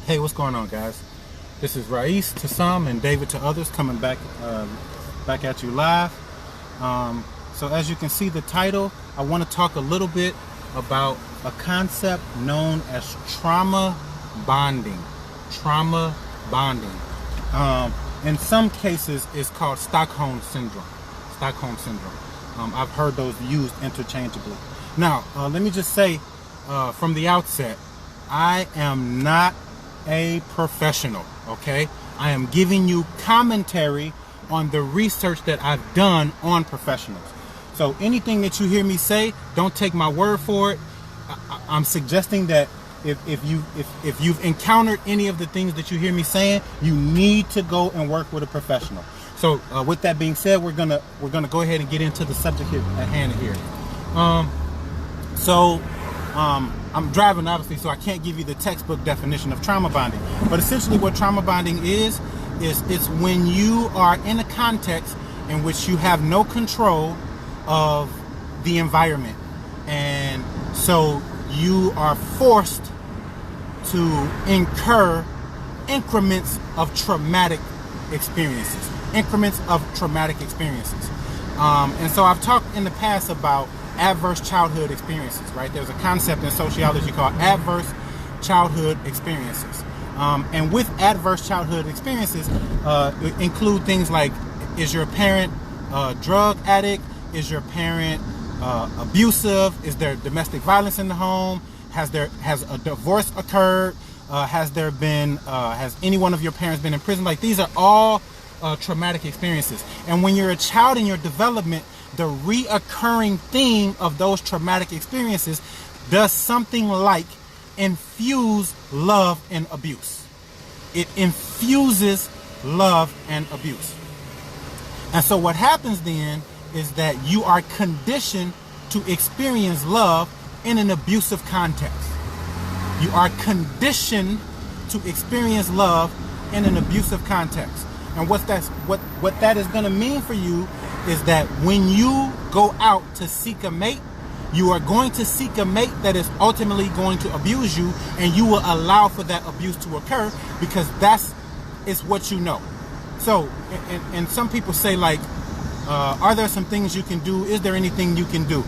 Hey, what's going on, guys? This is Rais to some and David to others, coming back at you live. So as you can see the title, I want to talk a little bit about a concept known as trauma bonding. Trauma bonding. In some cases, it's called Stockholm syndrome. Stockholm syndrome. I've heard those used interchangeably. Now, let me just say from the outset, I am not a professional, okay? I am giving you commentary on the research that I've done on professionals. So anything that you hear me say, don't take my word for it. I'm suggesting that if you've encountered any of the things that you hear me saying, you need to go and work with a professional. So with that being said, we're gonna go ahead and get into the subject here at hand here. I'm driving, obviously, so I can't give you the textbook definition of trauma bonding. But essentially what trauma bonding is it's when you are in a context in which you have no control of the environment. And so you are forced to incur increments of traumatic experiences. Increments of traumatic experiences. And so I've talked in the past about adverse childhood experiences, right? There's a concept in sociology called adverse childhood experiences. And with adverse childhood experiences, include things like, is your parent a drug addict? Is your parent abusive? Is there domestic violence in the home? Has a divorce occurred? Has any one of your parents been in prison? Like, these are all traumatic experiences. And when you're a child in your development, the reoccurring theme of those traumatic experiences does something like infuse love and abuse. It infuses love and abuse. And so what happens then is that you are conditioned to experience love in an abusive context. You are conditioned to experience love in an abusive context. And what that is going to mean for you is that when you go out to seek a mate, you are going to seek a mate that is ultimately going to abuse you, and you will allow for that abuse to occur because is what you know. So, and some people say, like, are there some things you can do? Is there anything you can do?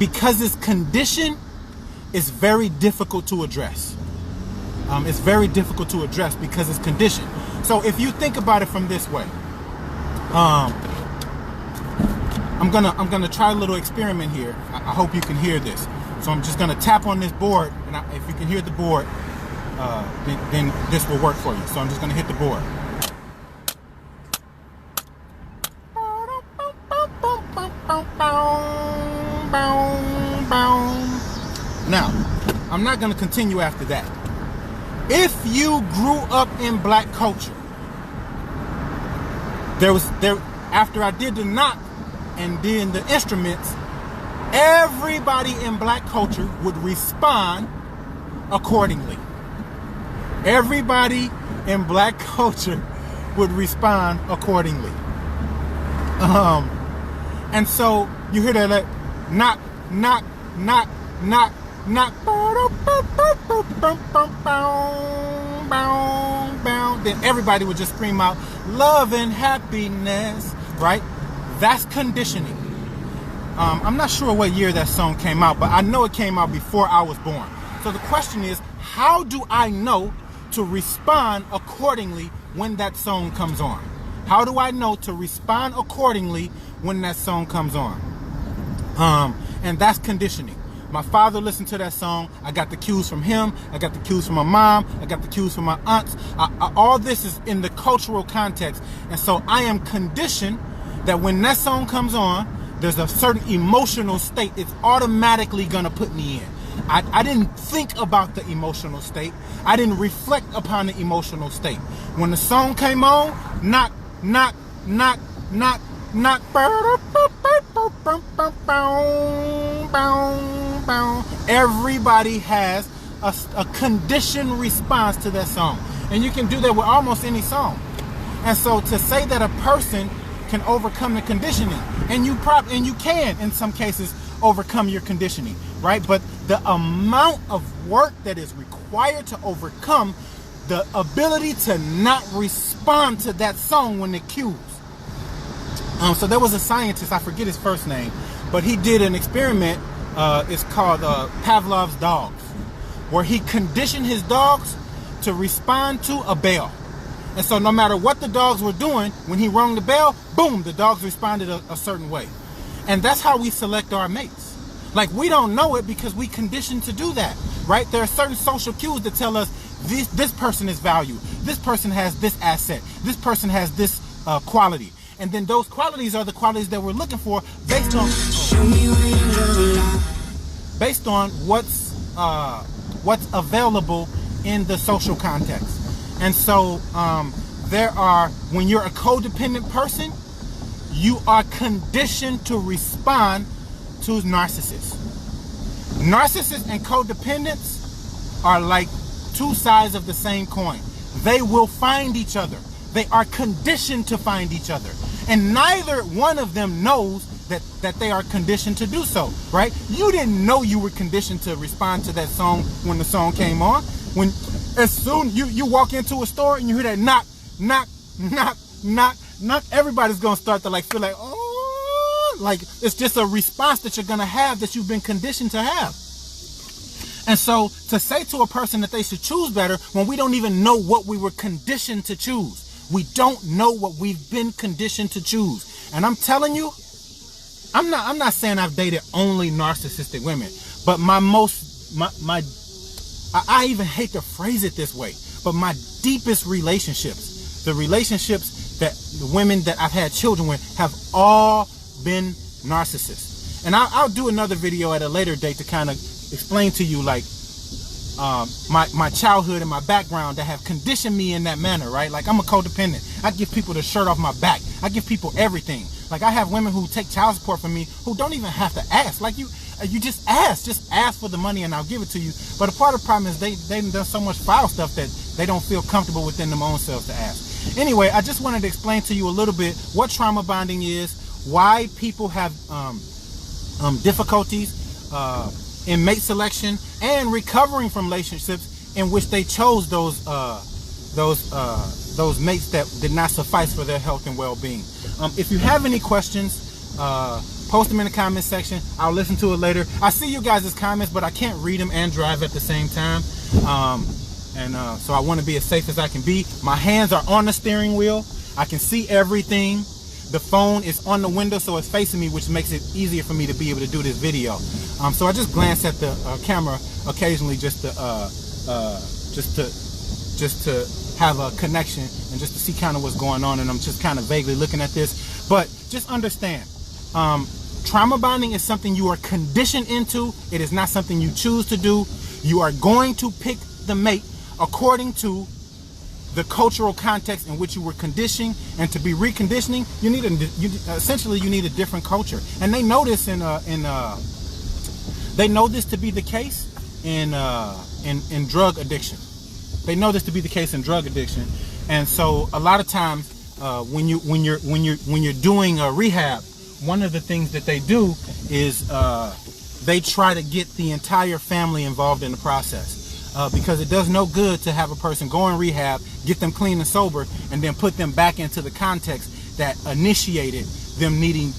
Because it's conditioned, it's very difficult to address. It's very difficult to address because it's conditioned. So if you think about it from this way, I'm gonna try a little experiment here. I hope you can hear this. So I'm just gonna tap on this board, and if you can hear the board, then this will work for you. So I'm just gonna hit the board. Now, I'm not gonna continue after that. If you grew up in black culture, after I did the knock and then the instruments, everybody in black culture would respond accordingly. Everybody in black culture would respond accordingly. And so you hear that, like, knock, knock, knock, knock, knock, then everybody would just scream out love and happiness, right? That's conditioning. I'm not sure what year that song came out, but I know it came out before I was born. So the question is, how do I know to respond accordingly when that song comes on? How do I know to respond accordingly when that song comes on? And that's conditioning. My father listened to that song. I got the cues from him. I got the cues from my mom. I got the cues from my aunts. All this is in the cultural context. And so I am conditioned that when that song comes on, there's a certain emotional state it's automatically going to put me in. I didn't think about the emotional state. I didn't reflect upon the emotional state. When the song came on, knock, knock, knock, knock, knock, everybody has a conditioned response to that song. And you can do that with almost any song. And so to say that a person can overcome the conditioning, and you can in some cases overcome your conditioning, right? But the amount of work that is required to overcome the ability to not respond to that song when it cues. So there was a scientist, I forget his first name, but he did an experiment. It's called Pavlov's dogs, where he conditioned his dogs to respond to a bell. And so no matter what the dogs were doing, when he rung the bell, boom, the dogs responded a certain way. And that's how we select our mates. Like, we don't know it because we conditioned to do that, right? There are certain social cues that tell us this person is valued. This person has this asset. This person has this quality. And then those qualities are the qualities that we're looking for based on what's available in the social context. And so when you're a codependent person, you are conditioned to respond to narcissists. Narcissists and codependents are like two sides of the same coin. They will find each other. They are conditioned to find each other. And neither one of them knows that they are conditioned to do so, right? You didn't know you were conditioned to respond to that song when the song came on. As soon you walk into a store and you hear that knock, knock, knock, knock, knock, everybody's gonna start to feel like, oh, like it's just a response that you're gonna have that you've been conditioned to have. And so to say to a person that they should choose better when we don't even know what we were conditioned to choose. We don't know what we've been conditioned to choose. And I'm telling you, I'm not saying I've dated only narcissistic women, but I even hate to phrase it this way, but my deepest relationships, the relationships that the women that I've had children with, have all been narcissists. And I'll do another video at a later date to kind of explain to you my childhood and my background that have conditioned me in that manner, right? Like, I'm a codependent. I give people the shirt off my back. I give people everything. Like, I have women who take child support from me who don't even have to ask. Like, you just ask for the money and I'll give it to you. But a part of the problem is they've done so much foul stuff that they don't feel comfortable within their own selves to ask. Anyway, I just wanted to explain to you a little bit what trauma bonding is, why people have difficulties in mate selection and recovering from relationships in which they chose those mates that did not suffice for their health and well-being. If you have any questions, post them in the comment section. I'll listen to it later. I see you guys' comments, but I can't read them and drive at the same time. So I want to be as safe as I can be. My hands are on the steering wheel. I can see everything. The phone is on the window, so it's facing me, which makes it easier for me to be able to do this video. So I just glance at the camera occasionally just to have a connection and just to see kind of what's going on. And I'm just kind of vaguely looking at this, but just understand, trauma bonding is something you are conditioned into. It is not something you choose to do. You are going to pick the mate according to the cultural context in which you were conditioning, and to be reconditioning, you need a different culture. And they know this they know this to be the case in drug addiction. They know this to be the case in drug addiction, and so a lot of times when you're doing a rehab, one of the things that they do is they try to get the entire family involved in the process. Because it does no good to have a person go in rehab, get them clean and sober, and then put them back into the context that initiated them needing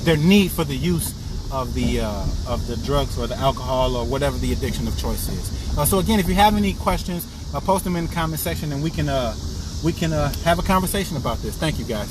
their need for the use of the drugs or the alcohol or whatever the addiction of choice is. So again, if you have any questions, post them in the comment section, and we can have a conversation about this. Thank you, guys.